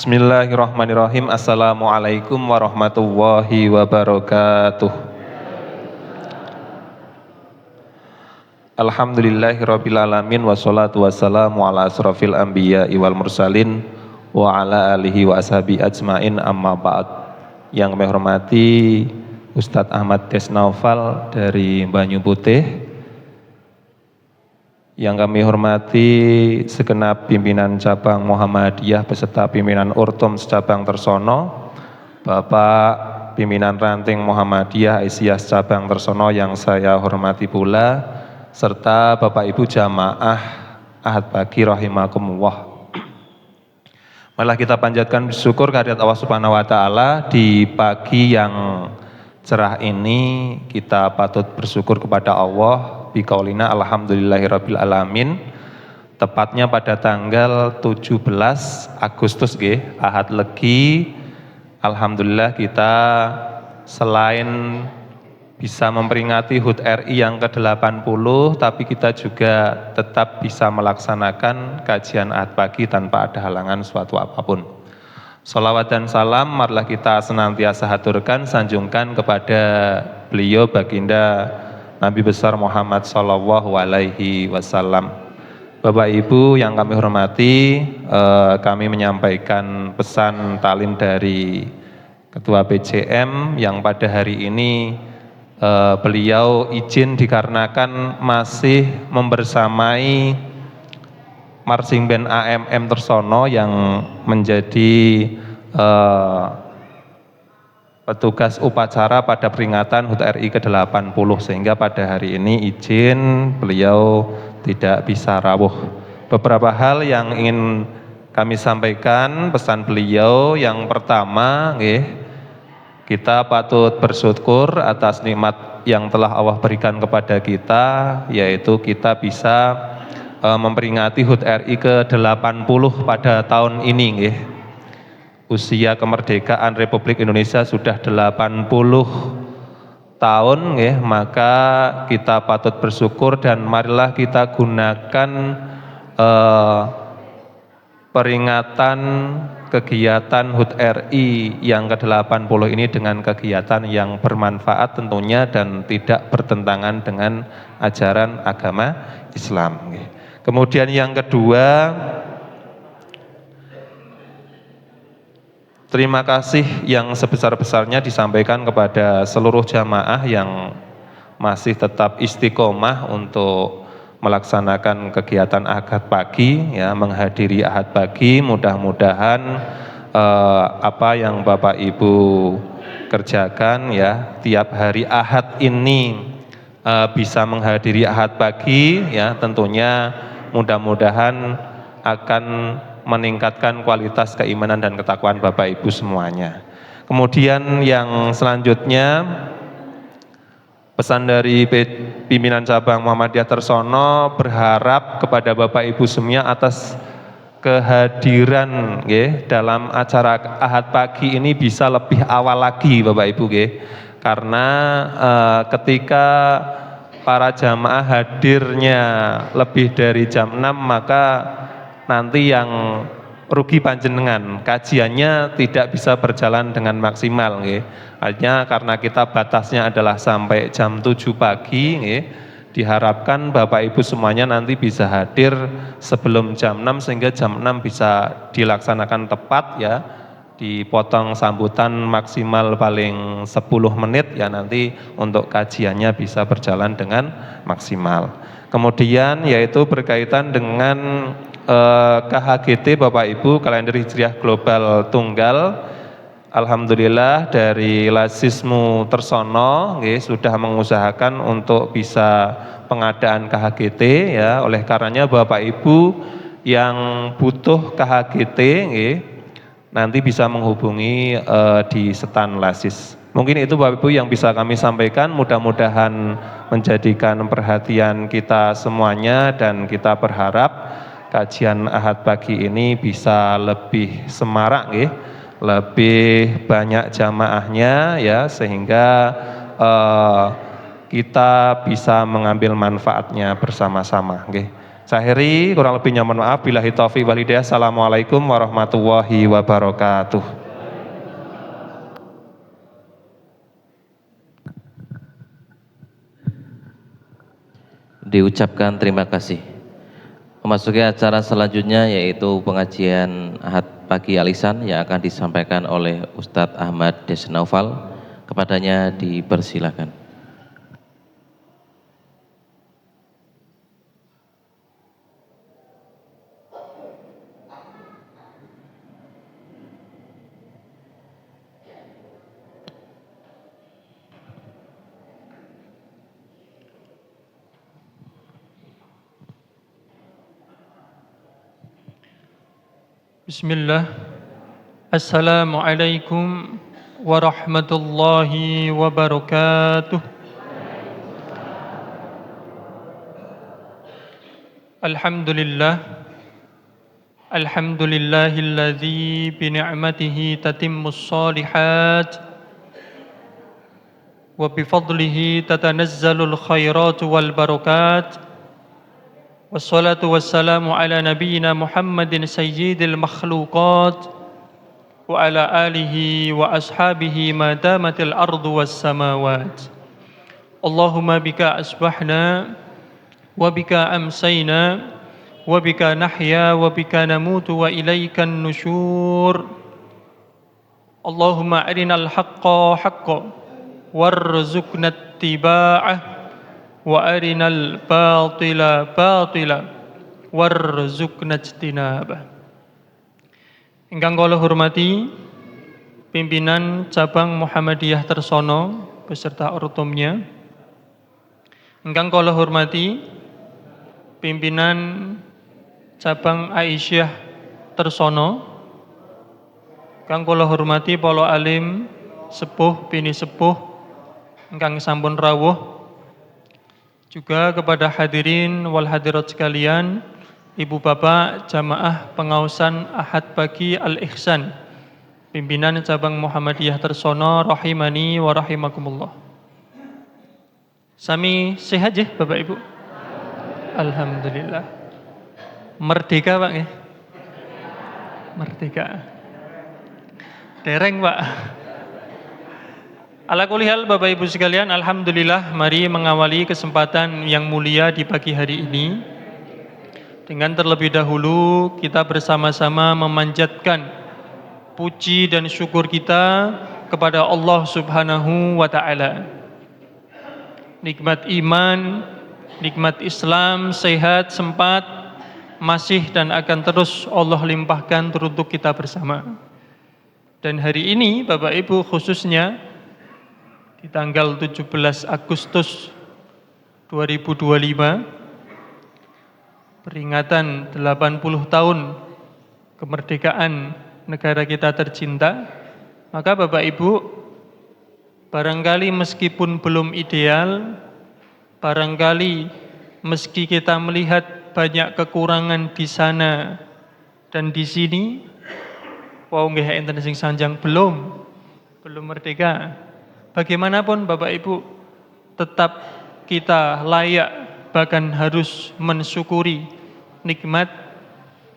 Bismillahirrahmanirrahim. Assalamualaikum warahmatullahi wabarakatuh. Alhamdulillahirabbil alamin wassalatu wassalamu ala asrofil anbiya'i wal mursalin wa ala alihi wa ashabi ajmain, amma ba'd. Yang kami hormati Ustadz Ahmad Desnaufal dari Banyu Putih, yang kami hormati segenap pimpinan cabang Muhammadiyah beserta pimpinan Urtum cabang Tersono, Bapak pimpinan ranting Muhammadiyah Aisyah cabang Tersono yang saya hormati pula, serta Bapak Ibu jamaah Ahad Pagi rahimakumullah. Malah kita panjatkan syukur kehadirat Allah Subhanahu wa taala di pagi yang cerah ini. Kita patut bersyukur kepada Allah biqaulina alhamdulillahirabbil alamin. Tepatnya pada tanggal 17 Agustus Ahad Legi, alhamdulillah kita selain bisa memperingati HUT RI yang ke-80, tapi kita juga tetap bisa melaksanakan kajian Ahad Pagi tanpa ada halangan suatu apapun. Sholawat dan salam marilah kita senantiasa haturkan, sanjungkan kepada beliau baginda Nabi besar Muhammad sallallahu alaihi wasallam. Bapak Ibu yang kami hormati, kami menyampaikan pesan talim dari Ketua PJM yang pada hari ini beliau izin dikarenakan masih membersamai marching band AMM Tersono yang menjadi petugas upacara pada peringatan HUT RI ke-80, sehingga pada hari ini izin beliau tidak bisa rawuh. Beberapa hal yang ingin kami sampaikan, pesan beliau yang pertama, kita patut bersyukur atas nikmat yang telah Allah berikan kepada kita, yaitu kita bisa memperingati HUT RI ke-80 pada tahun ini. Usia kemerdekaan Republik Indonesia sudah 80 tahun, maka kita patut bersyukur dan marilah kita gunakan peringatan kegiatan HUT RI yang ke-80 ini dengan kegiatan yang bermanfaat tentunya dan tidak bertentangan dengan ajaran agama Islam. Kemudian yang kedua, terima kasih yang sebesar-besarnya disampaikan kepada seluruh jamaah yang masih tetap istiqomah untuk melaksanakan kegiatan Ahad Pagi, menghadiri Ahad Pagi. Mudah-mudahan apa yang Bapak Ibu kerjakan tiap hari Ahad ini bisa menghadiri Ahad Pagi, tentunya mudah-mudahan akan meningkatkan kualitas keimanan dan ketakwaan Bapak Ibu semuanya. Kemudian yang selanjutnya, pesan dari pimpinan cabang Muhammadiyah Tersono berharap kepada Bapak Ibu semua atas kehadiran dalam acara Ahad Pagi ini bisa lebih awal lagi Bapak Ibu, karena ketika para jamaah hadirnya lebih dari jam 6, maka nanti yang rugi panjenengan, kajiannya tidak bisa berjalan dengan maksimal. Hanya karena kita batasnya adalah sampai jam 7 pagi, diharapkan Bapak Ibu semuanya nanti bisa hadir sebelum jam 6 sehingga jam 6 bisa dilaksanakan tepat, dipotong sambutan maksimal paling 10 menit, nanti untuk kajiannya bisa berjalan dengan maksimal. Kemudian yaitu berkaitan dengan KHGT Bapak Ibu, kalender Hijriah Global Tunggal. Alhamdulillah dari Lasismu Tersono sudah mengusahakan untuk bisa pengadaan KHGT, oleh karenanya Bapak Ibu yang butuh KHGT nanti bisa menghubungi di stan Lasis. Mungkin itu Bapak Ibu yang bisa kami sampaikan, mudah-mudahan menjadikan perhatian kita semuanya dan kita berharap kajian Ahad Pagi ini bisa lebih semarak, lebih banyak jamaahnya, sehingga kita bisa mengambil manfaatnya bersama-sama. Saya akhiri, kurang lebihnya mohon maaf. Billahi taufiq wal hidayah. Assalamualaikum warahmatullahi wabarakatuh. Diucapkan terima kasih. Memasuki acara selanjutnya yaitu pengajian Ahad pagi Alisan yang akan disampaikan oleh Ustadz Ahmad Desnaufal. Kepadanya dipersilakan. Bismillah. Assalamualaikum warahmatullahi wabarakatuh. Alhamdulillah. Alhamdulillahilladzi bini'matihi tatimmus shalihat wa bifadlihi tatanazzalul khairat wal barakat. Wassalatu wassalamu ala nabiyyina Muhammadin sayyidil makhluqat wa ala alihi wa ashabihi ma damatil ardu was samawat. Allahumma bika asbahna wa bika amsayna wa bika nahya wa bika namutu wa ilaikan nusyur. Allahumma arinal haqqa haqqan warzuqna ittiba'ah wa arinal batila batila warzuqna ijtinabah. Ingkang kula hormati pimpinan cabang Muhammadiyah Tersono beserta ortomnya. Ingkang kula hormati pimpinan cabang Aisyah Tersono. Ingkang kula hormati para alim sepuh bini sepuh ingkang sampun rawuh. Juga kepada hadirin wal hadirat sekalian, ibu bapak jamaah pengausan Ahad pagi Al-Ihsan, pimpinan cabang Muhammadiyah Tersono, rahimani wa rahimakumullah. Sami sehat ya bapak ibu? Alhamdulillah. Merdeka pak ya? Merdeka. Dereng pak. Ala kulli hal Bapak Ibu sekalian, alhamdulillah mari mengawali kesempatan yang mulia di pagi hari ini dengan terlebih dahulu kita bersama-sama memanjatkan puji dan syukur kita kepada Allah Subhanahu wa taala. Nikmat iman, nikmat Islam, sehat, sempat masih dan akan terus Allah limpahkan untuk kita bersama. Dan hari ini Bapak Ibu khususnya di tanggal 17 Agustus 2025 peringatan 80 tahun kemerdekaan negara kita tercinta, maka Bapak Ibu barangkali meskipun belum ideal, barangkali meski kita melihat banyak kekurangan di sana dan di sini, wau nggih enten sing sanjang belum merdeka. Bagaimanapun Bapak Ibu tetap kita layak bahkan harus mensyukuri nikmat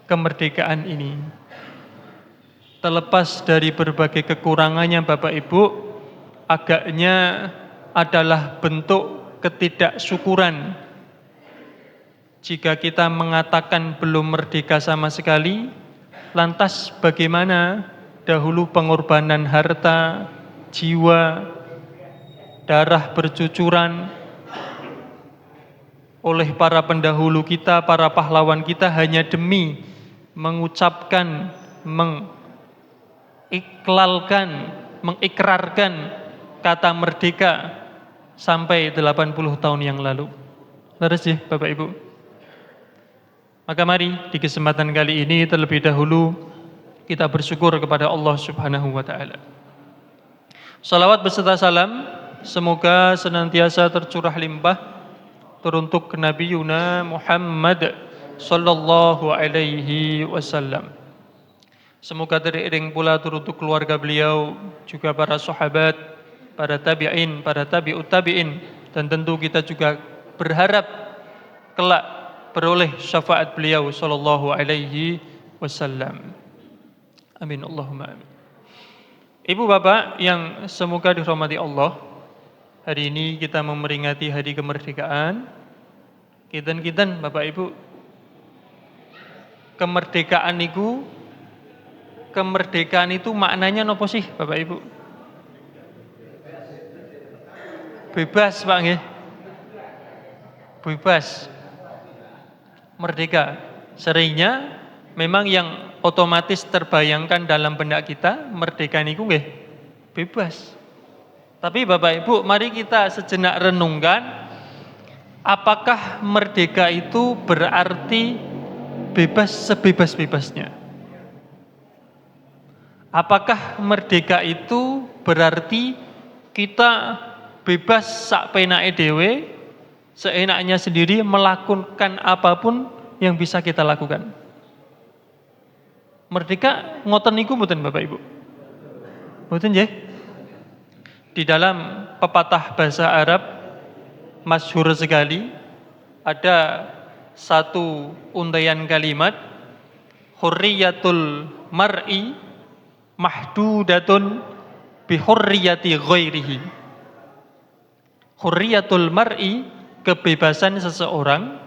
kemerdekaan ini. Terlepas dari berbagai kekurangannya Bapak Ibu, agaknya adalah bentuk ketidaksyukuran jika kita mengatakan belum merdeka sama sekali. Lantas bagaimana dahulu pengorbanan harta, jiwa, darah bercucuran oleh para pendahulu kita, para pahlawan kita hanya demi mengucapkan, mengiklalkan, mengikrarkan kata merdeka sampai 80 tahun yang lalu. Leres ya Bapak Ibu? Maka mari di kesempatan kali ini terlebih dahulu kita bersyukur kepada Allah Subhanahu wa taala. Salawat beserta salam semoga senantiasa tercurah limpah teruntuk Nabi Yuna Muhammad sallallahu alaihi wasallam. Semoga teriring pula teruntuk keluarga beliau, juga para sahabat, para tabi'in, para tabi'ut tabi'in, dan tentu kita juga berharap kelak beroleh syafaat beliau sallallahu alaihi wasallam. Amin Allahumma amin. Ibu bapak yang semoga dirahmati Allah, hari ini kita memperingati hari kemerdekaan. Kinten-kinten bapak ibu, kemerdekaan itu maknanya nopo sih bapak ibu? Bebas Pak nggih. Bebas. Merdeka. Seringnya memang yang otomatis terbayangkan dalam benak kita, merdeka niku nggih bebas. Tapi Bapak Ibu, mari kita sejenak renungkan, apakah merdeka itu berarti bebas sebebas-bebasnya? Apakah merdeka itu berarti kita bebas sak penake dhewe, seenaknya sendiri melakukan apapun yang bisa kita lakukan? Merdeka ngoten niku mboten Bapak Ibu? Mboten nggih? Di dalam pepatah bahasa Arab masyhur sekali ada satu untaian kalimat, hurriyatul mar'i mahdudatun bi hurriyati ghairihi. Hurriyatul mar'i, kebebasan seseorang,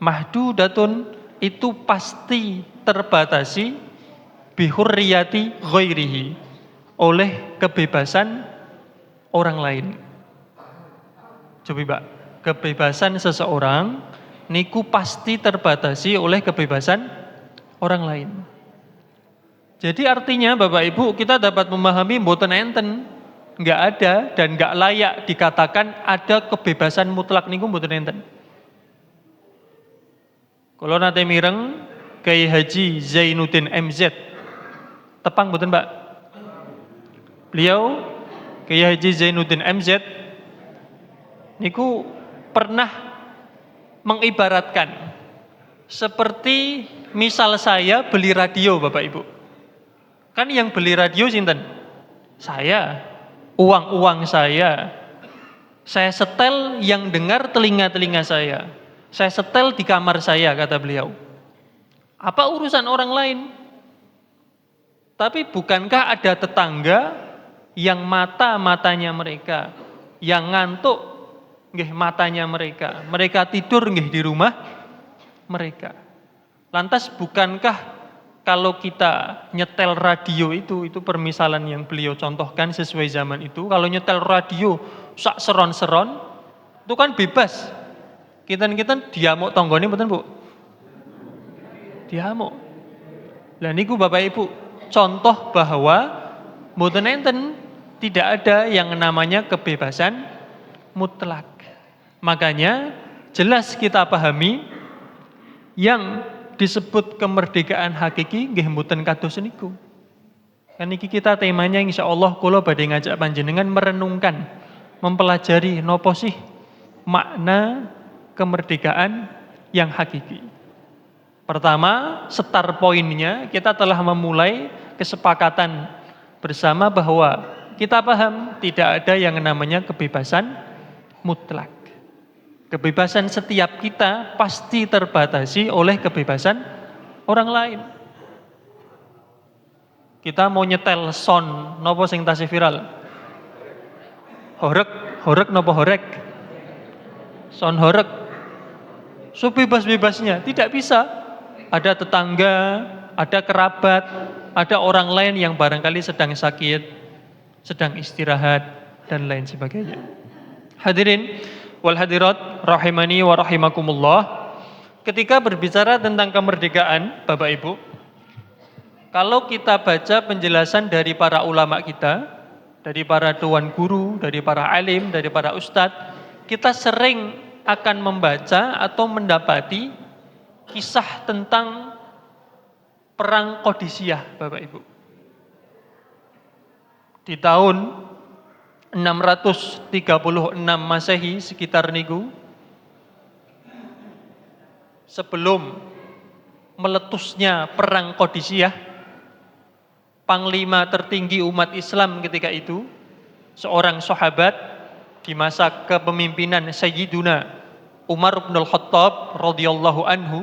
mahdudatun, itu pasti terbatasi bihurriyati ghairihi, oleh kebebasan orang lain. Coba Pak, kebebasan seseorang niku pasti terbatasi oleh kebebasan orang lain. Jadi artinya Bapak Ibu, kita dapat memahami mboten enten, nggak ada dan nggak layak dikatakan ada kebebasan mutlak niku mboten enten. Kalau nate mireng Kiai Haji Zainuddin MZ, tepang mboten Pak? Beliau Kiai Haji Zainuddin MZ niku pernah mengibaratkan seperti misal saya beli radio Bapak Ibu. Kan yang beli radio sinten? Saya. Uang-uang saya setel yang dengar telinga-telinga saya. Saya setel di kamar saya, kata beliau. Apa urusan orang lain? Tapi bukankah ada tetangga yang mata-matanya mereka, yang ngantuk nggih matanya mereka, mereka tidur nggih di rumah mereka. Lantas bukankah kalau kita nyetel radio itu permisalan yang beliau contohkan sesuai zaman itu, kalau nyetel radio sak seron-seron itu kan bebas. Kita diamuk tonggone mboten Bu? Diamuk. Lah niku Bapak Ibu, contoh bahwa mboten enten, tidak ada yang namanya kebebasan mutlak. Makanya jelas kita pahami yang disebut kemerdekaan hakiki nggih mboten kados niku. Kan iki kita temanya insyaallah kula badhe ngajak panjenengan merenungkan, mempelajari nopo sih makna kemerdekaan yang hakiki. Pertama, start poinnya kita telah memulai kesepakatan bersama bahwa kita paham tidak ada yang namanya kebebasan mutlak. Kebebasan setiap kita pasti terbatasi oleh kebebasan orang lain. Kita mau nyetel sound, nopo sing tasih viral? Horeg nopo horeg? Sound horeg. Sebebas-bebasnya, tidak bisa. Ada tetangga, ada kerabat, ada orang lain yang barangkali sedang sakit, sedang istirahat, dan lain sebagainya. Hadirin wal hadirat rahimani wa rahimakumullah. Ketika berbicara tentang kemerdekaan, Bapak Ibu, kalau kita baca penjelasan dari para ulama kita, dari para tuan guru, dari para alim, dari para ustadz, kita sering akan membaca atau mendapati kisah tentang perang Qadisiyah, Bapak Ibu. Di tahun 636 Masehi sekitar niku, sebelum meletusnya perang Qadisiyah, panglima tertinggi umat Islam ketika itu, seorang sahabat di masa kepemimpinan Sayyiduna Umar bin Al-Khattab radhiyallahu anhu,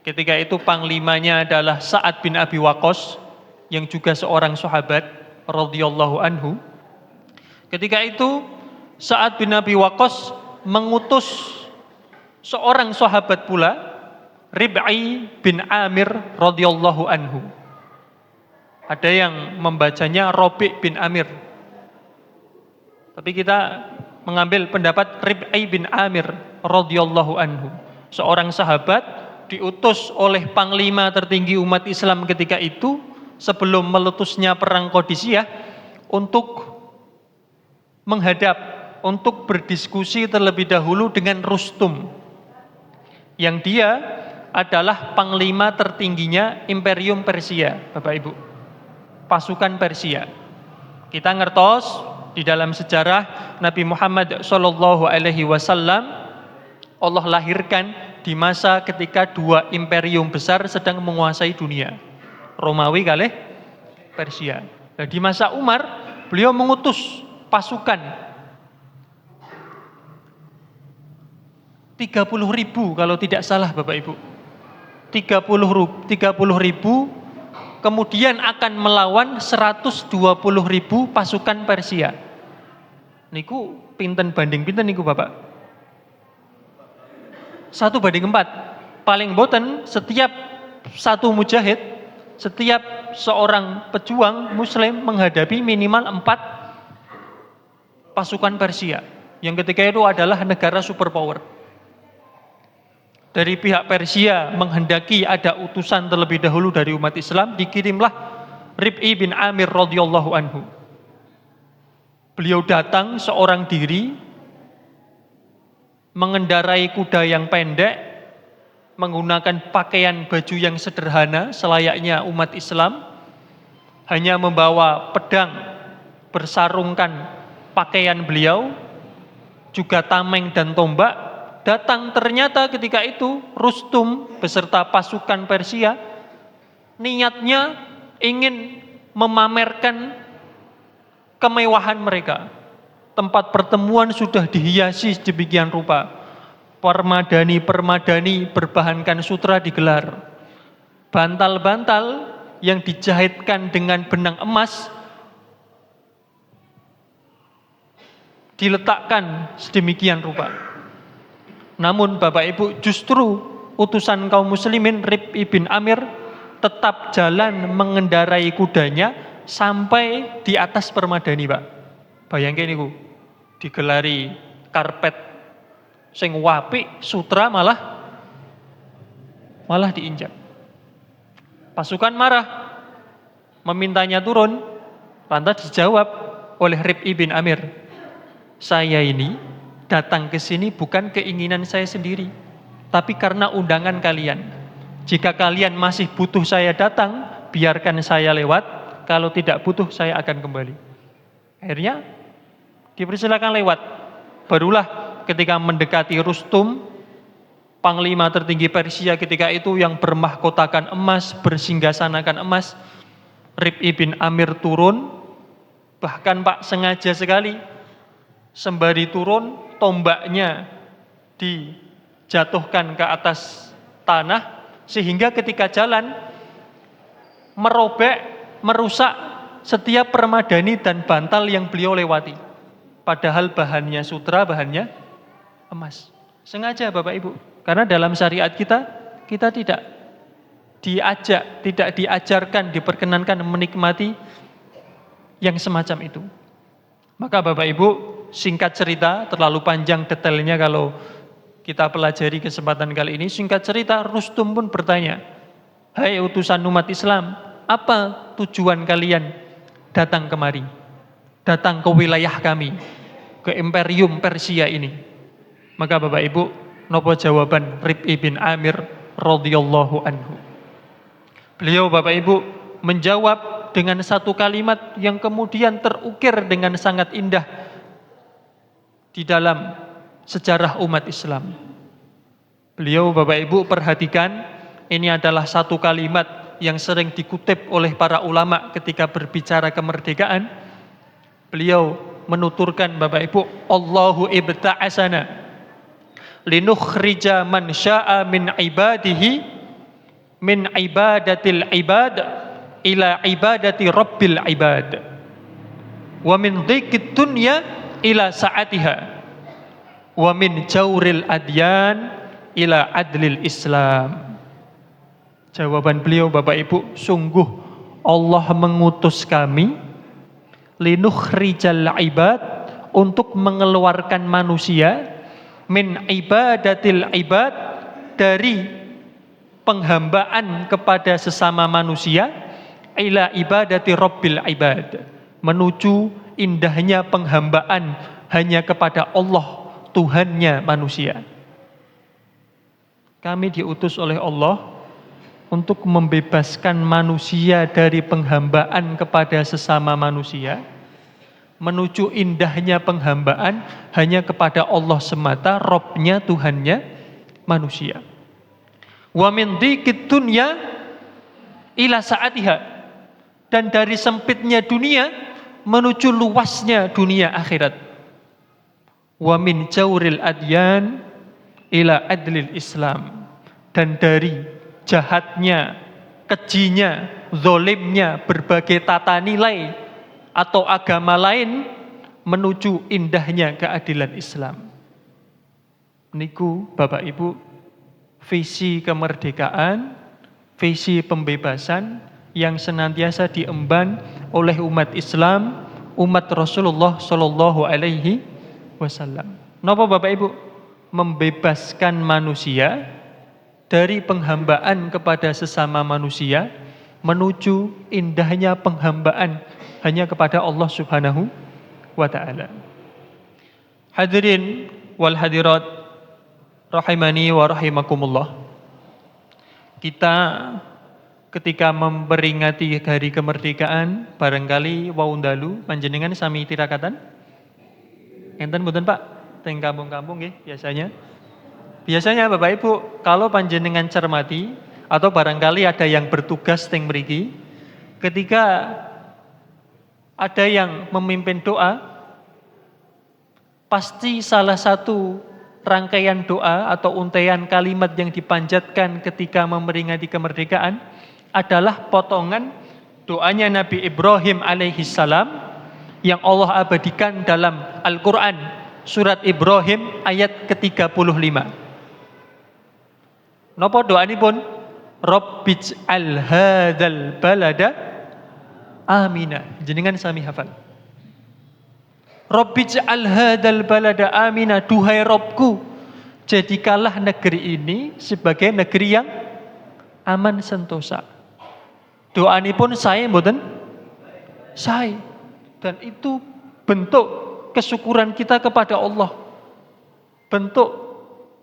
ketika itu panglimanya adalah Sa'ad bin Abi Waqqas yang juga seorang sahabat radhiyallahu anhu. Ketika itu Sa'ad bin Abi Waqqas mengutus seorang sahabat pula, Rib'i bin Amir radhiyallahu anhu. Ada yang membacanya Rabi' bin Amir. Tapi kita mengambil pendapat Rib'i bin Amir radhiyallahu anhu. Seorang sahabat diutus oleh panglima tertinggi umat Islam ketika itu sebelum meletusnya perang Qadisiyah untuk menghadap, untuk berdiskusi terlebih dahulu dengan Rustum, yang dia adalah panglima tertingginya Imperium Persia, Bapak Ibu, pasukan Persia. Kita ngertos di dalam sejarah Nabi Muhammad Shallallahu Alaihi Wasallam, Allah lahirkan di masa ketika dua imperium besar sedang menguasai dunia, Romawi kalih Persia. Nah, di masa Umar, beliau mengutus pasukan 30.000 kalau tidak salah Bapak Ibu. 30.000 kemudian akan melawan 120.000 pasukan Persia. Niku pinten banding pinten niku Bapak? 1 banding 4. Paling boten setiap satu mujahid, setiap seorang pejuang muslim menghadapi minimal 4 pasukan Persia, yang ketika itu adalah negara superpower. Dari pihak Persia menghendaki ada utusan terlebih dahulu dari umat Islam, dikirimlah Rib'i bin Amir radhiyallahu anhu. Beliau datang seorang diri, mengendarai kuda yang pendek, menggunakan pakaian baju yang sederhana selayaknya umat Islam, hanya membawa pedang, bersarungkan pakaian beliau, juga tameng dan tombak. Datang ternyata ketika itu Rustum beserta pasukan Persia, niatnya ingin memamerkan kemewahan mereka. Tempat pertemuan sudah dihiasi sedemikian rupa. Permadani-permadani berbahankan sutra digelar. Bantal-bantal yang dijahitkan dengan benang emas diletakkan sedemikian rupa. Namun Bapak Ibu, justru utusan kaum muslimin Rib'i bin Amir tetap jalan mengendarai kudanya sampai di atas permadani, Pak. Bayangkan niku, digelari karpet sing wapi, sutra malah diinjak. Pasukan marah, memintanya turun, lantas dijawab oleh Rib'i bin Amir, saya ini datang ke sini bukan keinginan saya sendiri, tapi karena undangan kalian. Jika kalian masih butuh saya datang, biarkan saya lewat. Kalau tidak butuh, saya akan kembali. Akhirnya dipersilakan lewat. Barulah ketika mendekati Rustum, panglima tertinggi Persia ketika itu yang bermahkotakan emas, bersinggasanakan emas, Rib'i bin Amir turun. Bahkan Pak sengaja sekali, sembari turun, tombaknya dijatuhkan ke atas tanah, sehingga ketika jalan merobek, merusak setiap permadani dan bantal yang beliau lewati. Padahal bahannya sutra, bahannya emas. Sengaja Bapak Ibu, karena dalam syariat kita tidak diajarkan, diperkenankan menikmati yang semacam itu. Maka Bapak Ibu, singkat cerita, terlalu panjang detailnya kalau kita pelajari kesempatan kali ini. Singkat cerita, Rustum pun bertanya, hai utusan umat Islam, apa tujuan kalian datang kemari? Datang ke wilayah kami, ke Imperium Persia ini. Maka Bapak Ibu, nopo jawaban Rib'i bin Amir radhiyallahu anhu? Beliau Bapak Ibu menjawab dengan satu kalimat yang kemudian terukir dengan sangat indah di dalam sejarah umat Islam. Beliau Bapak Ibu perhatikan, ini adalah satu kalimat yang sering dikutip oleh para ulama ketika berbicara kemerdekaan. Beliau menuturkan Bapak Ibu, Allahu ibta'asana linukhrija man syaa min ibadihi min ibadatil ibad ila ibadati rabbil ibad wa min dhiqid dunya ila sa'atiha wa min jawril adyan ila adlil Islam. Jawaban beliau Bapak Ibu, sungguh Allah mengutus kami linukhrijal ibad, untuk mengeluarkan manusia min ibadatil ibad, dari penghambaan kepada sesama manusia, ila ibadati rabbil ibad, menuju indahnya penghambaan hanya kepada Allah, Tuhannya manusia. Kami diutus oleh Allah untuk membebaskan manusia dari penghambaan kepada sesama manusia, menuju indahnya penghambaan hanya kepada Allah semata, Robnya, Tuhannya manusia. Wa min dhiqid dunya ila sa'atiha, dan dari sempitnya dunia menuju luasnya dunia akhirat. Wa min jawril adyan ila adlil Islam, dan dari jahatnya, kejinya, zolimnya berbagai tata nilai atau agama lain menuju indahnya keadilan Islam. Niku Bapak Ibu, visi kemerdekaan, visi pembebasan yang senantiasa diemban oleh umat Islam, umat Rasulullah Shallallahu Alaihi Wasallam. Napa Bapak Ibu? Membebaskan manusia dari penghambaan kepada sesama manusia menuju indahnya penghambaan hanya kepada Allah Subhanahu wa taala. Hadirin wal hadirat rahimani wa rahimakumullah. Kita ketika memperingati hari kemerdekaan barangkali waundalu panjenengan sami tirakatan. Enten mboten Pak? Teng kampung-kampung nggih biasanya. Biasanya Bapak Ibu, kalau panjenengan cermati atau barangkali ada yang bertugas teng mriki, ketika ada yang memimpin doa, pasti salah satu rangkaian doa atau untaian kalimat yang dipanjatkan ketika memperingati kemerdekaan adalah potongan doanya Nabi Ibrahim alaihissalam yang Allah abadikan dalam Al-Quran, surat Ibrahim ayat ke-35. Napa doanipun? Rabbij'al hadzal balada amina. Jenengan sami hafal. Rabbij'al hadzal balada amina, duhai Rabbku, jadikanlah negeri ini sebagai negeri yang aman sentosa. Doanipun saya mboten saya, dan itu bentuk kesyukuran kita kepada Allah. Bentuk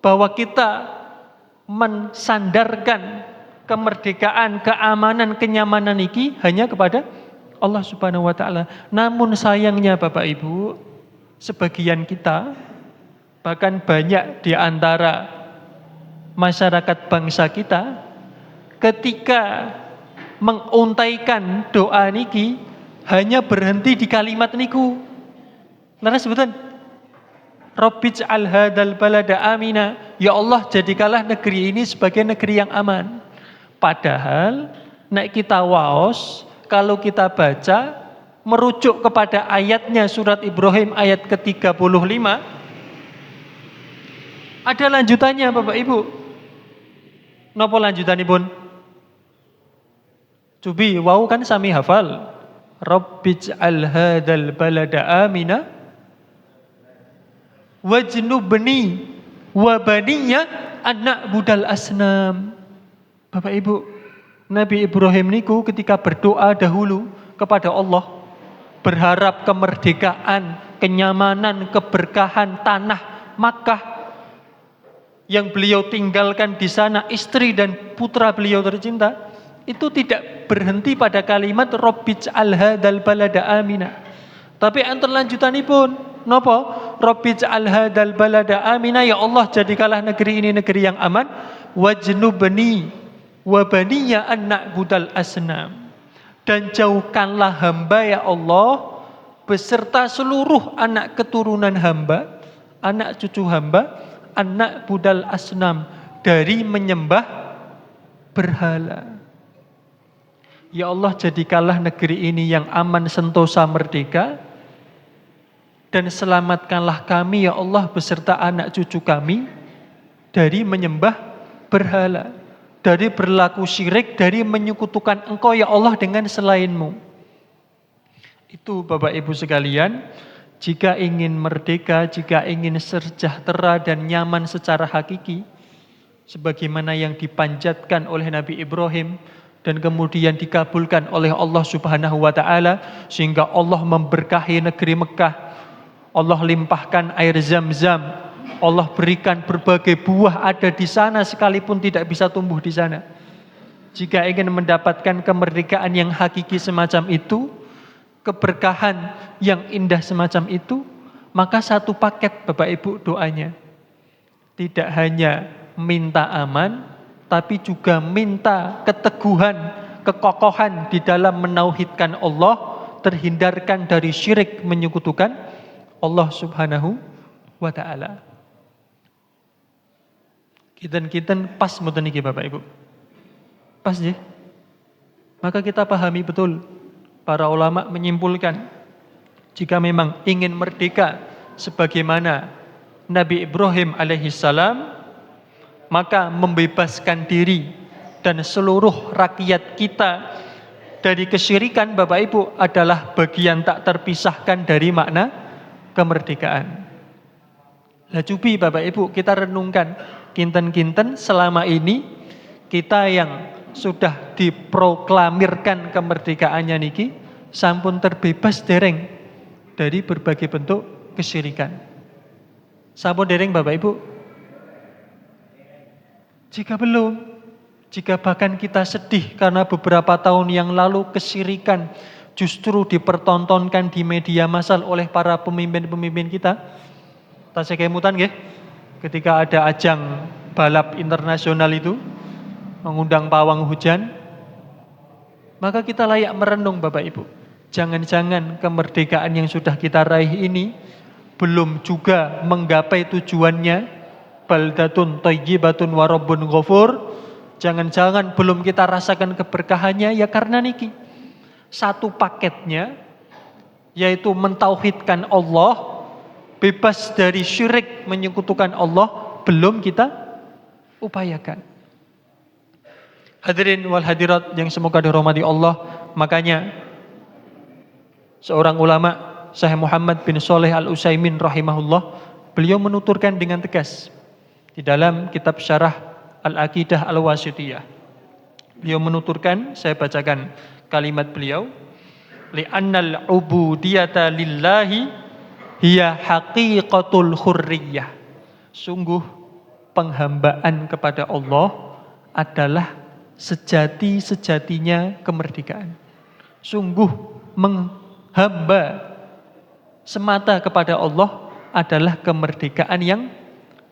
bahwa kita mensandarkan kemerdekaan, keamanan, kenyamanan iki hanya kepada Allah Subhanahu wa taala. Namun sayangnya Bapak Ibu, sebagian kita, bahkan banyak di antara masyarakat bangsa kita, ketika menguntaikan doa niki hanya berhenti di kalimat niku. Leres sebutan Rabbij'al hadzal balada amina, ya Allah jadikanlah negeri ini sebagai negeri yang aman. Padahal nek kita waos, kalau kita baca merujuk kepada ayatnya surat Ibrahim ayat ke-35, ada lanjutannya Bapak Ibu. Napa lanjutanipun? Cobi wau kan sami hafal. Rabbij'al hadzal balada amina wajnubni wa baniya anak budal asnam. Bapak Ibu, Nabi Ibrahim niku ketika berdoa dahulu kepada Allah, berharap kemerdekaan, kenyamanan, keberkahan tanah Makkah yang beliau tinggalkan di sana, istri dan putra beliau tercinta, itu tidak berhenti pada kalimat Rabbij'al hadzal balada amina. Tapi antar lanjutanipun napa? Rabbij'al hadzal balada amina, ya Allah jadikanlah negeri ini negeri yang aman, wajnubni wa baniya an na'budal asnam, dan jauhkanlah hamba ya Allah beserta seluruh anak keturunan hamba, anak cucu hamba, anak budal asnam, dari menyembah berhala. Ya Allah, jadikanlah negeri ini yang aman, sentosa, merdeka, dan selamatkanlah kami ya Allah beserta anak cucu kami dari menyembah berhala, dari berlaku syirik, dari menyekutukan Engkau ya Allah dengan selain-Mu. Itu Bapak Ibu sekalian, jika ingin merdeka, jika ingin sejahtera dan nyaman secara hakiki, sebagaimana yang dipanjatkan oleh Nabi Ibrahim dan kemudian dikabulkan oleh Allah Subhanahu wa taala, sehingga Allah memberkahi negeri Mekah. Allah limpahkan air Zam-Zam. Allah berikan berbagai buah ada di sana sekalipun tidak bisa tumbuh di sana. Jika ingin mendapatkan kemerdekaan yang hakiki semacam itu, keberkahan yang indah semacam itu, maka satu paket Bapak Ibu doanya. Tidak hanya minta aman, tapi juga minta keteguhan, kekokohan di dalam menauhidkan Allah, terhindarkan dari syirik menyekutukan Allah Subhanahu wa taala. Kinten-kinten pas mboten niki Bapak Ibu. Pas nggih. Maka kita pahami betul, para ulama menyimpulkan, jika memang ingin merdeka sebagaimana Nabi Ibrahim alaihissalam, maka membebaskan diri dan seluruh rakyat kita dari kesyirikan Bapak Ibu adalah bagian tak terpisahkan dari makna kemerdekaan. Lah cubi Bapak Ibu kita renungkan, kinten-kinten selama ini kita yang sudah diproklamirkan kemerdekaannya niki sampun terbebas dereng dari berbagai bentuk kesyirikan. Sampun dereng Bapak Ibu? Jika belum, jika bahkan kita sedih karena beberapa tahun yang lalu kesyirikan justru dipertontonkan di media massal oleh para pemimpin-pemimpin kita. Tasya kemutan nggih, ketika ada ajang balap internasional itu mengundang pawang hujan, maka kita layak merenung Bapak Ibu. Jangan-jangan kemerdekaan yang sudah kita raih ini belum juga menggapai tujuannya. Baldatun thayyibatun wa rabbun ghafur. Jangan-jangan belum kita rasakan keberkahannya ya karena niki. Satu paketnya yaitu mentauhidkan Allah, bebas dari syirik menyekutukan Allah, belum kita upayakan. Hadirin wal hadirat yang semoga dirahmati Allah, makanya seorang ulama Syekh Muhammad bin Shalih Al-Utsaimin rahimahullah, beliau menuturkan dengan tegas di dalam kitab Syarah Al-Aqidah Al-Wasithiyah. Beliau menuturkan, saya bacakan kalimat beliau, li'annal ubudiyata lillahi hiya haqiqatul hurriyah. Sungguh penghambaan kepada Allah adalah sejati-sejatinya kemerdekaan. Sungguh menghamba semata kepada Allah adalah kemerdekaan yang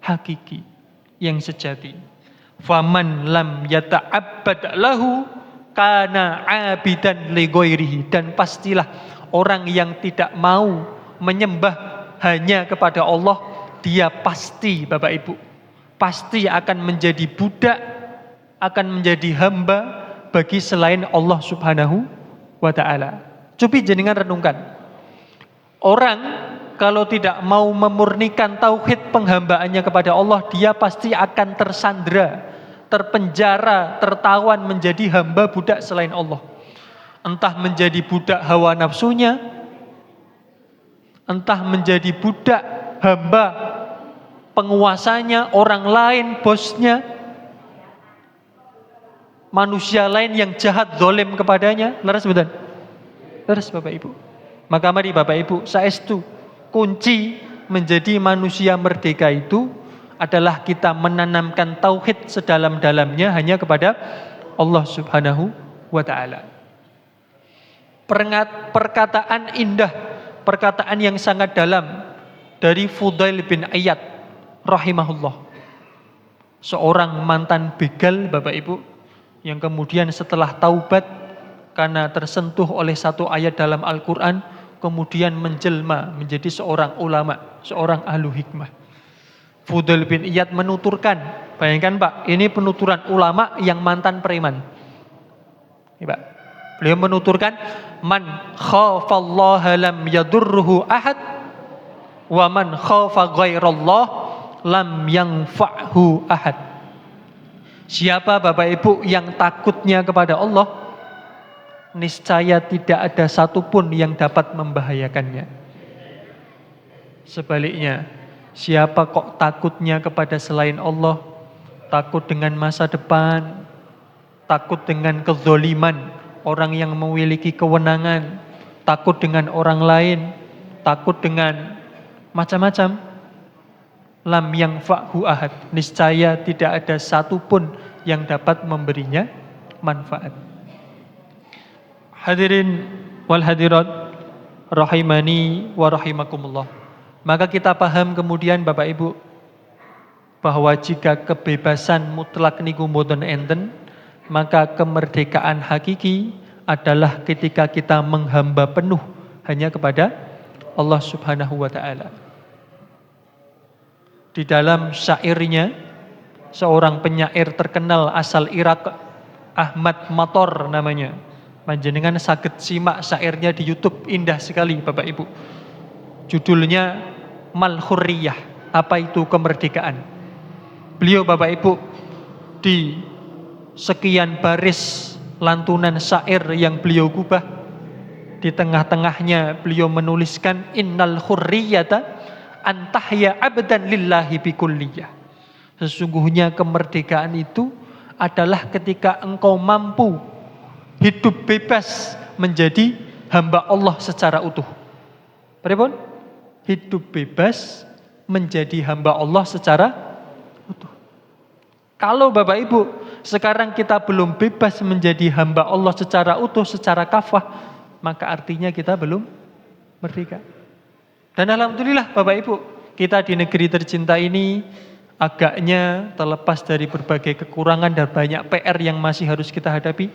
hakiki, yang sejati. Faman lam yata'abbad lahu kana abidan li ghairihi. Dan pastilah orang yang tidak mau menyembah hanya kepada Allah, dia pasti Bapak Ibu, pasti akan menjadi budak, akan menjadi hamba bagi selain Allah Subhanahu wa taala. Coba jenengan renungkan. Orang kalau tidak mau memurnikan tauhid penghambaannya kepada Allah, dia pasti akan tersandera, terpenjara, tertawan menjadi hamba budak selain Allah. Entah menjadi budak hawa nafsunya, entah menjadi budak hamba penguasanya, orang lain, bosnya, manusia lain yang jahat, zalim kepadanya. Leres betul? Leres Bapak Ibu. Maka mari Bapak Ibu, saestu kunci menjadi manusia merdeka itu adalah kita menanamkan tauhid sedalam-dalamnya hanya kepada Allah Subhanahu wa taala. Perkataan indah, perkataan yang sangat dalam dari Fudail bin Iyad rahimahullah. Seorang mantan begal Bapak Ibu yang kemudian setelah taubat karena tersentuh oleh satu ayat dalam Al-Quran, kemudian menjelma menjadi seorang ulama, seorang ahlu hikmah. Fudail bin Iyad menuturkan, bayangkan Pak, ini penuturan ulama yang mantan preman. Ini Pak, beliau menuturkan, man khafallaha lam yadurruhu ahad, wa man khafa ghairallah lam yanfa'hu ahad. Siapa Bapak Ibu yang takutnya kepada Allah, niscaya tidak ada satupun yang dapat membahayakannya. Sebaliknya, siapa kok takutnya kepada selain Allah, takut dengan masa depan, takut dengan kezoliman orang yang memiliki kewenangan, takut dengan orang lain, takut dengan macam-macam, lam yanfa'hu ahad, niscaya tidak ada satupun yang dapat memberinya manfaat. Hadirin wal hadirat rahimani wa rahimakumullah. Maka kita paham kemudian Bapak Ibu bahwa jika kebebasan mutlak niku mboten enten, maka kemerdekaan hakiki adalah ketika kita menghamba penuh hanya kepada Allah Subhanahu wa taala. Di dalam syairnya seorang penyair terkenal asal Irak, Ahmad Mator namanya. Panjenengan saged simak syairnya di YouTube, indah sekali Bapak Ibu. Judulnya Mal Hurriyah, apa itu kemerdekaan. Beliau Bapak Ibu di sekian baris lantunan syair yang beliau gubah, di tengah-tengahnya beliau menuliskan innal hurriyata antahya abdan lillahi bikulliyah. Sesungguhnya kemerdekaan itu adalah ketika engkau mampu hidup bebas menjadi hamba Allah secara utuh. Pripun? Hidup bebas menjadi hamba Allah secara utuh. Kalau Bapak Ibu sekarang kita belum bebas menjadi hamba Allah secara utuh, secara kafah, maka artinya kita belum merdeka. Dan alhamdulillah Bapak Ibu, kita di negeri tercinta ini agaknya terlepas dari berbagai kekurangan dan banyak PR yang masih harus kita hadapi,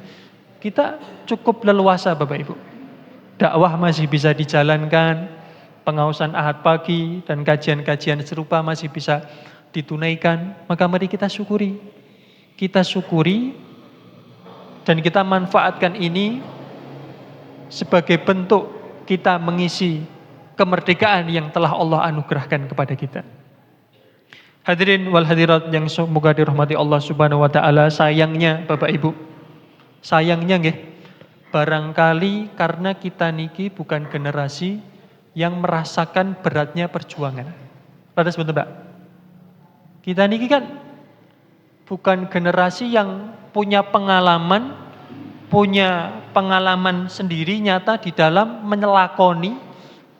kita cukup leluasa Bapak Ibu. Dakwah masih bisa dijalankan, pengawasan ahad pagi dan kajian-kajian serupa masih bisa ditunaikan, maka mari kita syukuri. Kita syukuri dan kita manfaatkan ini sebagai bentuk kita mengisi kemerdekaan yang telah Allah anugerahkan kepada kita. Hadirin wal hadirat yang semoga dirahmati Allah Subhanahu wa taala, sayangnya Bapak Ibu, sayangnya nggih, barangkali karena kita niki bukan generasi yang merasakan beratnya perjuangan. Pada sebentar Mbak. Kita niki kan bukan generasi yang punya pengalaman sendiri nyata di dalam menelakoni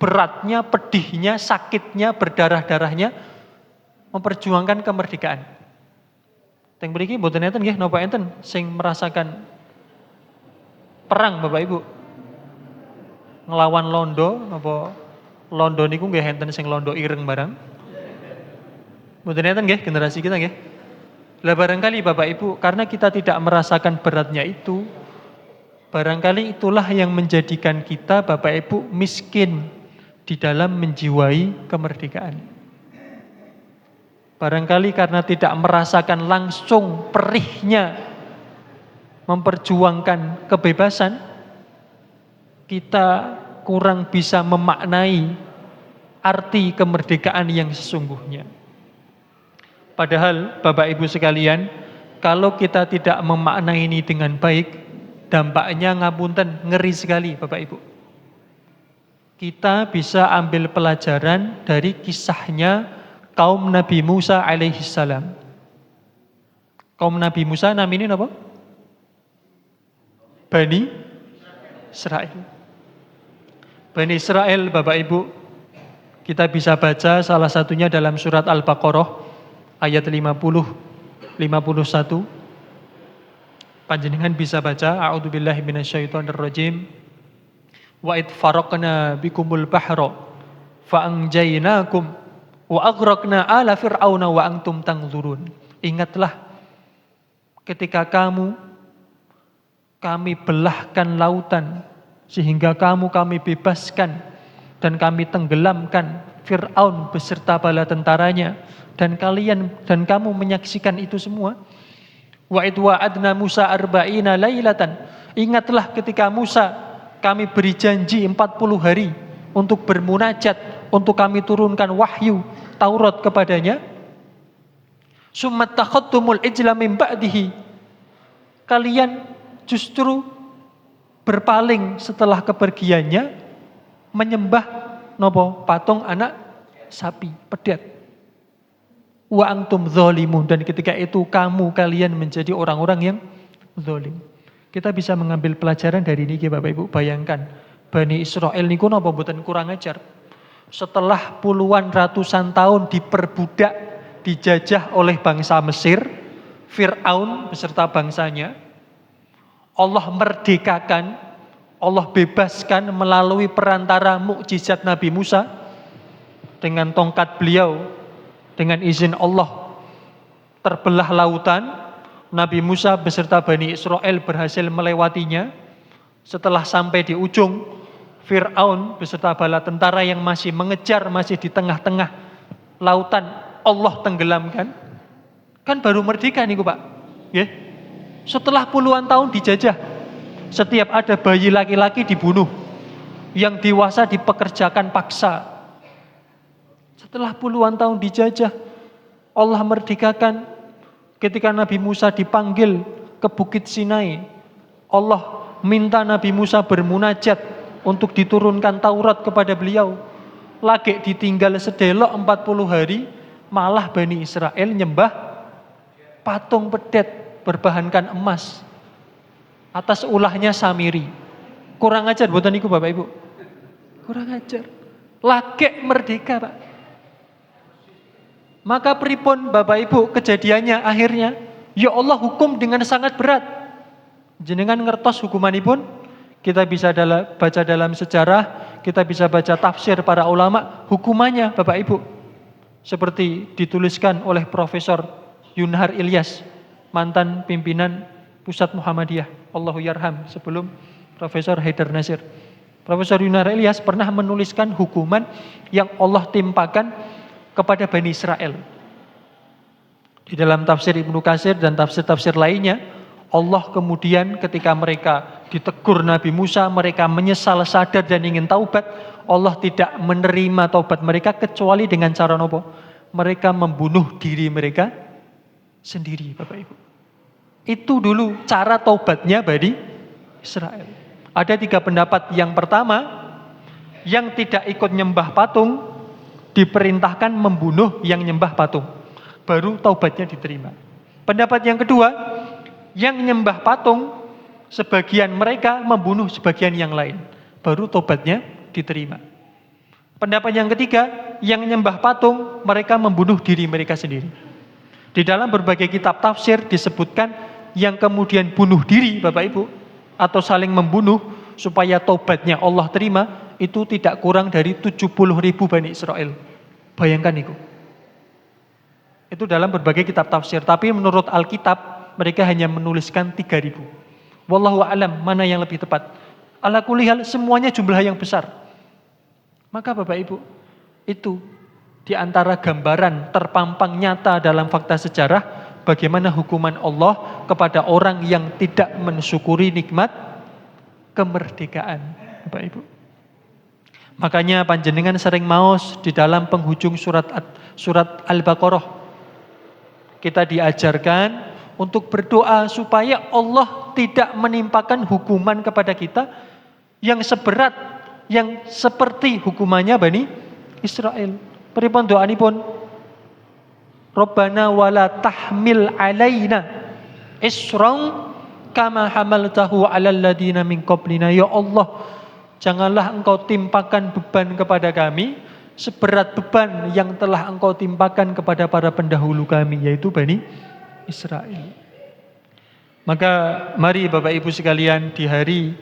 beratnya, pedihnya, sakitnya, berdarah-darahnya memperjuangkan kemerdekaan. Teng mriki mboten enten nggih napa enten sing merasakan perang Bapak Ibu. Ngelawan londo napa londo niku nggih enten sing londo ireng barang. Mboten enten nggih generasi kita nggih. Lah barangkali Bapak Ibu karena kita tidak merasakan beratnya itu, barangkali itulah yang menjadikan kita Bapak Ibu miskin di dalam menjiwai kemerdekaan. Barangkali karena tidak merasakan langsung perihnya memperjuangkan kebebasan, kita kurang bisa memaknai arti kemerdekaan yang sesungguhnya. Padahal Bapak Ibu sekalian, kalau kita tidak memaknai ini dengan baik, dampaknya ngapunten ngeri sekali Bapak Ibu. Kita bisa ambil pelajaran dari kisahnya kaum Nabi Musa alaihissalam. Kaum Nabi Musa namanya apa? Bani Israel. Bani Israel Bapak Ibu, kita bisa baca salah satunya dalam surat Al-Baqarah ayat 50, 51. Panjenengan bisa baca, a'udzubillahi minasyaitonirrajim. Wa id faraqna bikumul bahra fa anjaynakum wa aghraqna ala fir'auna wa antum tanzurun. Ingatlah ketika kami belahkan lautan sehingga kami bebaskan dan kami tenggelamkan Fir'aun beserta bala tentaranya, dan kamu menyaksikan itu semua. Wa id wa'adna Musa arba'ina lailatan. Ingatlah ketika Musa kami beri janji 40 hari untuk bermunajat, untuk kami turunkan wahyu Taurat kepadanya. Summa takhadtumul ijla min ba'dihi. Kalian justru berpaling setelah kepergiannya, menyembah nopo patung anak sapi, pedet. Wa antum zalimun, dan ketika itu kalian menjadi orang-orang yang zalim. Kita bisa mengambil pelajaran dari ini Bapak Ibu. Bayangkan Bani Israel niku napa mboten kurang ajar. Setelah puluhan ratusan tahun diperbudak, dijajah oleh bangsa Mesir, Fir'aun beserta bangsanya, Allah merdekakan, Allah bebaskan melalui perantara mukjizat Nabi Musa. Dengan tongkat beliau, dengan izin Allah, terbelah lautan. Nabi Musa beserta Bani Israel berhasil melewatinya. Setelah sampai di ujung, Fir'aun beserta bala tentara yang masih mengejar, masih di tengah-tengah lautan, Allah tenggelamkan. Kan baru merdeka nih Pak. Ya. Setelah puluhan tahun dijajah, setiap ada bayi laki-laki dibunuh, yang dewasa dipekerjakan paksa. Setelah puluhan tahun dijajah, Allah merdekakan. Ketika Nabi Musa dipanggil ke Bukit Sinai, Allah minta Nabi Musa bermunajat untuk diturunkan Taurat kepada beliau. Lagi ditinggal sedelok 40 hari, malah Bani Israel nyembah patung pedet berbahankan emas. Atas ulahnya Samiri. Kurang ajar buatan niku Bapak Ibu. Kurang ajar. Lagi merdeka Pak. Maka pripun Bapak Ibu kejadiannya akhirnya, ya Allah hukum dengan sangat berat. Jenengan ngertos hukumanipun, kita bisa baca dalam sejarah, kita bisa baca tafsir para ulama, hukumannya Bapak Ibu seperti dituliskan oleh Profesor Yunhar Ilyas, mantan pimpinan Pusat Muhammadiyah, Allahu yarham, sebelum Profesor Haidar Nasir. Profesor Yunhar Ilyas pernah menuliskan hukuman yang Allah timpakan kepada Bani Israel. Di dalam tafsir Ibnu Katsir dan tafsir-tafsir lainnya, Allah kemudian ketika mereka ditegur Nabi Musa, mereka menyesal, sadar dan ingin taubat, Allah tidak menerima taubat mereka kecuali dengan cara nopo? Mereka membunuh diri mereka sendiri, Bapak Ibu. Itu dulu cara taubatnya Bani Israel. Ada 3 pendapat. Yang pertama, yang tidak ikut nyembah patung diperintahkan membunuh yang nyembah patung, baru taubatnya diterima. Pendapat yang kedua, yang nyembah patung sebagian mereka membunuh sebagian yang lain, baru taubatnya diterima. Pendapat yang ketiga, yang nyembah patung mereka membunuh diri mereka sendiri. Di dalam berbagai kitab tafsir disebutkan yang kemudian bunuh diri Bapak Ibu atau saling membunuh supaya taubatnya Allah terima, itu tidak kurang dari 70.000 Bani Israel. Bayangkan itu. Itu dalam berbagai kitab tafsir. Tapi menurut Alkitab, mereka hanya menuliskan 3.000. Wallahu a'lam mana yang lebih tepat. Ala kulli hal semuanya jumlah yang besar. Maka Bapak Ibu, itu di antara gambaran terpampang nyata dalam fakta sejarah bagaimana hukuman Allah kepada orang yang tidak mensyukuri nikmat kemerdekaan, Bapak Ibu. Makanya panjenengan sering maos di dalam penghujung surat Al-Baqarah. Kita diajarkan untuk berdoa supaya Allah tidak menimpakan hukuman kepada kita yang seberat, yang seperti hukumannya Bani Israel. Pripun doanipun? Rabbana wala tahmil alaina isran kama hamaltahu alal ladina min qablina. Ya Allah, janganlah engkau timpakan beban kepada kami seberat beban yang telah engkau timpakan kepada para pendahulu kami, yaitu Bani Israel. Maka mari Bapak Ibu sekalian, di hari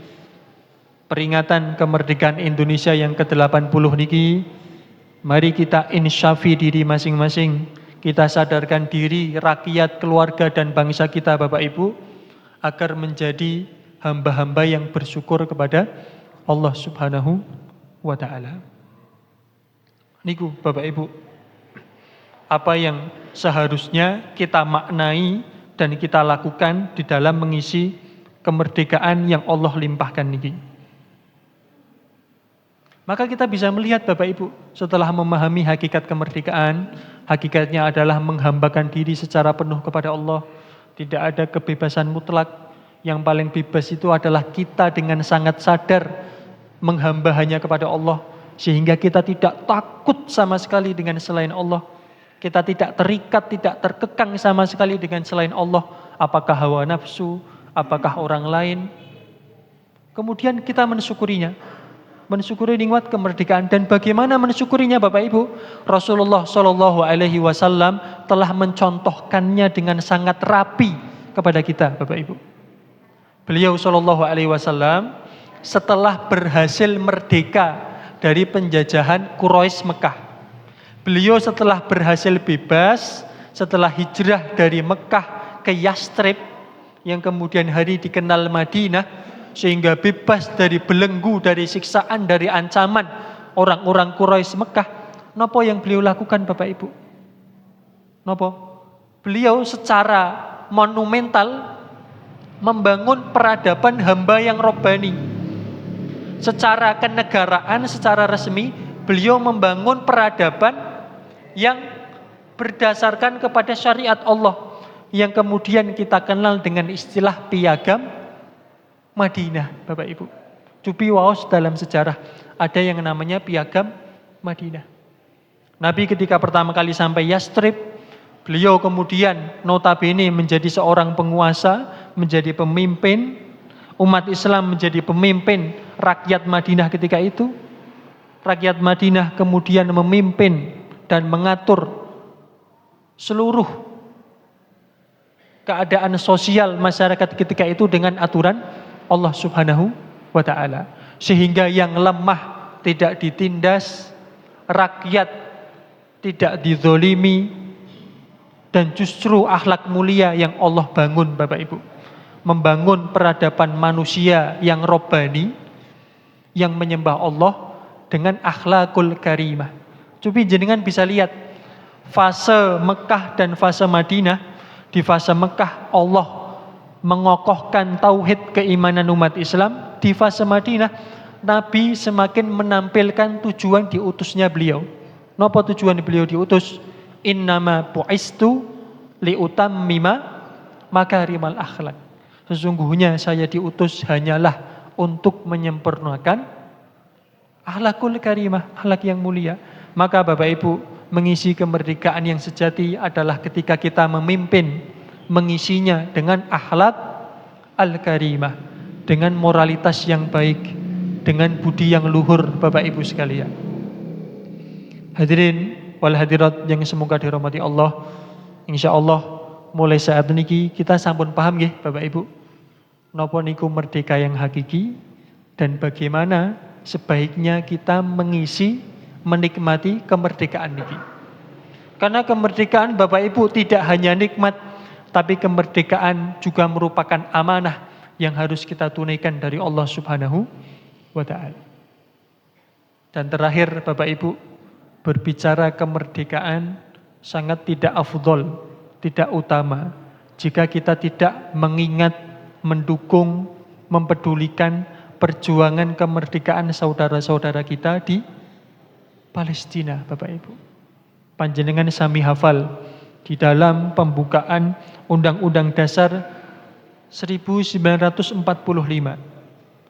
peringatan kemerdekaan Indonesia yang ke-80 niki, mari kita insyafi diri masing-masing, kita sadarkan diri rakyat, keluarga dan bangsa kita Bapak Ibu, agar menjadi hamba-hamba yang bersyukur kepada Allah Subhanahu wa ta'ala. Niku Bapak Ibu, apa yang seharusnya kita maknai dan kita lakukan di dalam mengisi kemerdekaan yang Allah limpahkan niki. Maka kita bisa melihat Bapak Ibu, setelah memahami hakikat kemerdekaan, hakikatnya adalah menghambakan diri secara penuh kepada Allah. Tidak ada kebebasan mutlak. Yang paling bebas itu adalah kita dengan sangat sadar menghamba hanya kepada Allah. Sehingga kita tidak takut sama sekali dengan selain Allah. Kita tidak terikat, tidak terkekang sama sekali dengan selain Allah. Apakah hawa nafsu, apakah orang lain. Kemudian kita mensyukurinya. Mensyukuri nikmat kemerdekaan. Dan bagaimana mensyukurinya Bapak Ibu? Rasulullah SAW telah mencontohkannya dengan sangat rapi kepada kita Bapak Ibu. Beliau SAW setelah berhasil merdeka dari penjajahan Quraisy Mekah. Beliau setelah berhasil bebas, setelah hijrah dari Mekah ke Yastrib, yang kemudian hari dikenal Madinah, sehingga bebas dari belenggu, dari siksaan, dari ancaman orang-orang Quraisy Mekah. Napa yang beliau lakukan Bapak Ibu? Napa? Beliau secara monumental membangun peradaban hamba yang robbani. Secara kenegaraan, secara resmi, beliau membangun peradaban yang berdasarkan kepada syariat Allah, yang kemudian kita kenal dengan istilah piagam Madinah, Bapak Ibu. Cupi waos dalam sejarah, ada yang namanya piagam Madinah. Nabi ketika pertama kali sampai Yastrib, beliau kemudian notabene menjadi seorang penguasa, menjadi pemimpin umat Islam, menjadi pemimpin rakyat Madinah ketika itu. Rakyat Madinah kemudian memimpin dan mengatur seluruh keadaan sosial masyarakat ketika itu dengan aturan Allah Subhanahu wa ta'ala. Sehingga yang lemah tidak ditindas, rakyat tidak dizolimi, dan justru akhlak mulia yang Allah bangun Bapak Ibu. Membangun peradaban manusia yang robbani, yang menyembah Allah dengan akhlakul karimah. Coba jenengan bisa lihat fase Mekah dan fase Madinah. Di fase Mekah Allah mengokohkan tauhid keimanan umat Islam. Di fase Madinah Nabi semakin menampilkan tujuan diutusnya beliau. Napa tujuan beliau diutus? Innama bu'istu liutammima makarimal akhlak. Sesungguhnya saya diutus hanyalah untuk menyempurnakan akhlakul karimah, akhlak yang mulia. Maka Bapak Ibu, mengisi kemerdekaan yang sejati adalah ketika kita memimpin, mengisinya dengan akhlak al-karimah, dengan moralitas yang baik, dengan budi yang luhur Bapak Ibu sekalian. Hadirin wal hadirat yang semoga dirahmati Allah, insyaallah mulai saat ini kita sampun paham nggih Bapak Ibu, napa niku merdeka yang hakiki dan bagaimana sebaiknya kita mengisi, menikmati kemerdekaan niki. Karena kemerdekaan Bapak Ibu tidak hanya nikmat, tapi kemerdekaan juga merupakan amanah yang harus kita tunaikan dari Allah Subhanahu wa ta'ala. Dan terakhir Bapak Ibu, berbicara kemerdekaan sangat tidak afdol, tidak utama jika kita tidak mengingat, mendukung, mempedulikan perjuangan kemerdekaan saudara-saudara kita di Palestina, Bapak Ibu. Panjenengan sami hafal di dalam pembukaan Undang-Undang Dasar 1945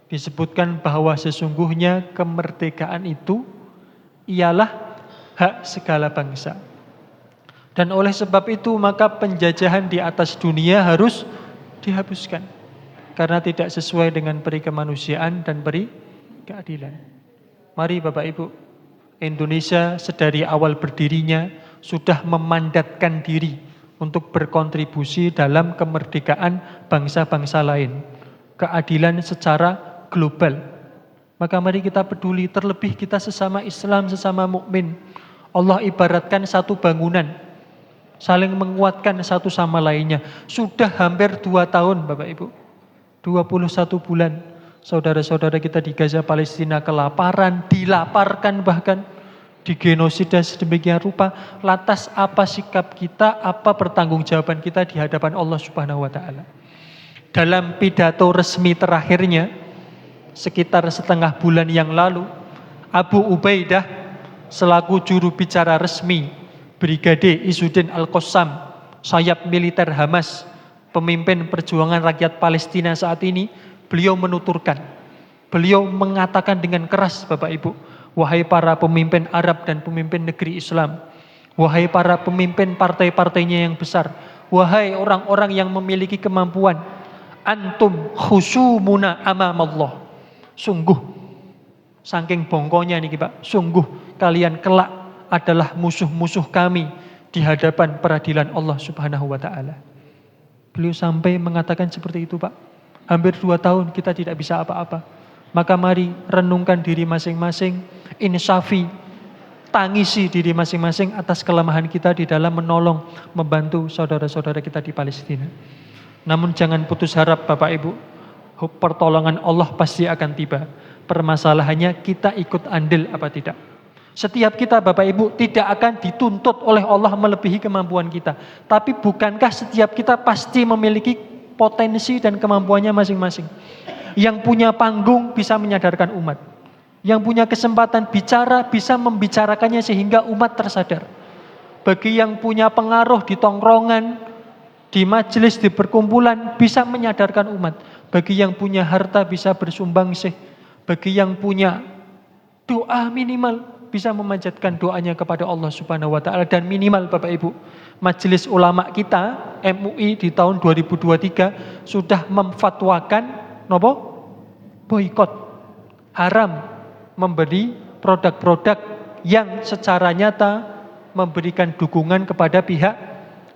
disebutkan bahwa sesungguhnya kemerdekaan itu ialah hak segala bangsa. Dan oleh sebab itu maka penjajahan di atas dunia harus dihapuskan. Karena tidak sesuai dengan peri kemanusiaan dan peri keadilan. Mari Bapak Ibu, Indonesia sedari awal berdirinya sudah memandatkan diri untuk berkontribusi dalam kemerdekaan bangsa-bangsa lain. Keadilan secara global. Maka mari kita peduli, terlebih kita sesama Islam, sesama mukmin. Allah ibaratkan satu bangunan, saling menguatkan satu sama lainnya. Sudah hampir 2 tahun Bapak Ibu, 21 bulan saudara-saudara kita di Gaza Palestina kelaparan, dilaparkan bahkan. digenosida sedemikian rupa, lantas apa sikap kita, apa pertanggungjawaban kita di hadapan Allah Subhanahu wa taala. Dalam pidato resmi terakhirnya sekitar setengah bulan yang lalu, Abu Ubaidah selaku juru bicara resmi Brigade Izzuddin Al-Qassam, sayap militer Hamas, pemimpin perjuangan rakyat Palestina saat ini, beliau menuturkan, beliau mengatakan dengan keras, Bapak Ibu, wahai para pemimpin Arab dan pemimpin negeri Islam, wahai para pemimpin partai-partainya yang besar, wahai orang-orang yang memiliki kemampuan, antum khusumuna amamallah. Sungguh, saking bongkonya nih Pak, sungguh kalian kelak adalah musuh-musuh kami di hadapan peradilan Allah Subhanahu wa taala. Beliau sampai mengatakan seperti itu, Pak. Hampir 2 tahun kita tidak bisa apa-apa. Maka mari renungkan diri masing-masing, insafi, tangisi diri masing-masing atas kelemahan kita di dalam menolong, membantu saudara-saudara kita di Palestina. Namun jangan putus harap Bapak Ibu, pertolongan Allah pasti akan tiba. Permasalahannya kita ikut andil apa tidak. Setiap kita Bapak Ibu tidak akan dituntut oleh Allah melebihi kemampuan kita. Tapi bukankah setiap kita pasti memiliki potensi dan kemampuannya masing-masing. Yang punya panggung bisa menyadarkan umat. Yang punya kesempatan bicara bisa membicarakannya sehingga umat tersadar. Bagi yang punya pengaruh di tongkrongan, di majelis, di perkumpulan bisa menyadarkan umat. Bagi yang punya harta bisa bersumbangsih. Bagi yang punya doa minimal bisa memanjatkan doanya kepada Allah Subhanahu wa taala. Dan minimal Bapak Ibu, majelis ulama kita MUI di tahun 2023 sudah memfatwakan boikot, haram memberi produk-produk yang secara nyata memberikan dukungan kepada pihak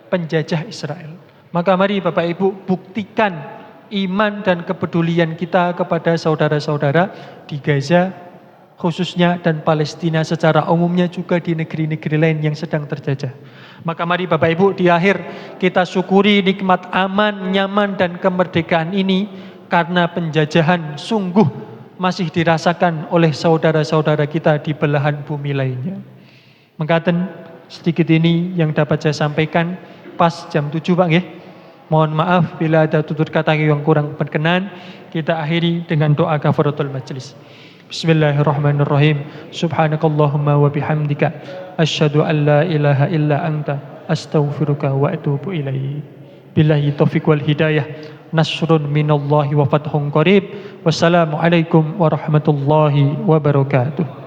penjajah Israel. Maka mari Bapak Ibu buktikan iman dan kepedulian kita kepada saudara-saudara di Gaza khususnya dan Palestina secara umumnya, juga di negeri-negeri lain yang sedang terjajah. Maka mari Bapak Ibu di akhir kita syukuri nikmat aman, nyaman dan kemerdekaan ini, karena penjajahan sungguh masih dirasakan oleh saudara-saudara kita di belahan bumi lainnya. Mengkaten sedikit ini yang dapat saya sampaikan, pas jam 7 Pak nggih. Mohon maaf bila ada tutur kata yang kurang berkenan. Kita akhiri dengan doa kafaratul majlis. Bismillahirrahmanirrahim. Subhanakallahumma wa bihamdika asyhadu an la ilaha illa anta astaghfiruka wa atubu ilaik. Billahi taufiq wal hidayah. Nasrun minallahi wa fathun qarib. Wassalamualaikum warahmatullahi wabarakatuh.